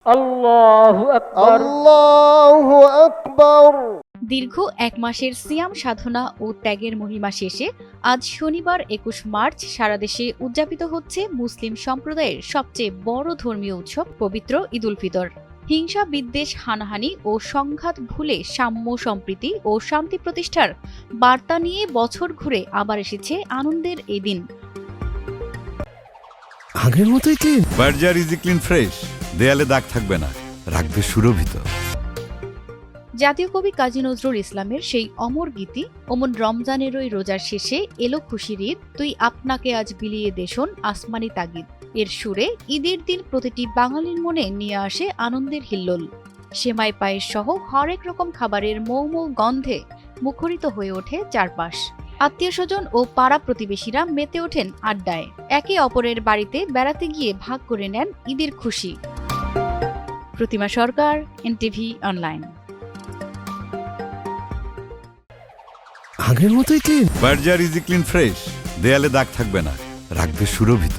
আল্লাহু আকবার। আল্লাহু আকবার। দীর্ঘ এক মাসের সিয়াম সাধনা ও ত্যাগের মহিমা শেষে আজ শনিবার ২১ মার্চ সারা দেশে উদযাপিত হচ্ছে মুসলিম সম্প্রদায়ের সবচেয়ে বড় ধর্মীয় উৎসব পবিত্র ঈদ উল ফিতর। হিংসা বিদ্বেষ হানাহানি ও সংঘাত ভুলে সাম্য সম্প্রীতি ও শান্তি প্রতিষ্ঠার বার্তা নিয়ে বছর ঘুরে আবার এসেছে আনন্দের এই দিন। আগের মতোই clean. Berger easy clean fresh, দেয়ালে দাগ থাকবে না, রাখবে সুরভিত। জাতীয় কবি কাজী নজরুল ইসলামের সেই অমর গীতি ওমন রমজানেরই রোজার শেষে এলো খুশির ঈদ, তুই আপনাকে আজ বিলিয়ে দেশন আসমানি তাগিদ এর সুরে ঈদের দিন প্রতিটি বাঙালির মনে নিয়ে আসে আনন্দের হিল্লোল। সেমাই পায়েস সহ হরেক রকম খাবারের মৌ মৌ গন্ধে মুখরিত হয়ে ওঠে চারপাশ। আত্মীয় স্বজন ও পাড়া প্রতিবেশীরা মেতে ওঠেন আড্ডায়, একে অপরের বাড়িতে বেড়াতে গিয়ে ভাগ করে নেন ঈদের খুশি। প্রতিমা সরকার, এনটিভি অনলাইন। আগের মতোই clean. Berger easy clean fresh, দেয়ালে দাগ থাকবে না, রাখবে সুরভিত।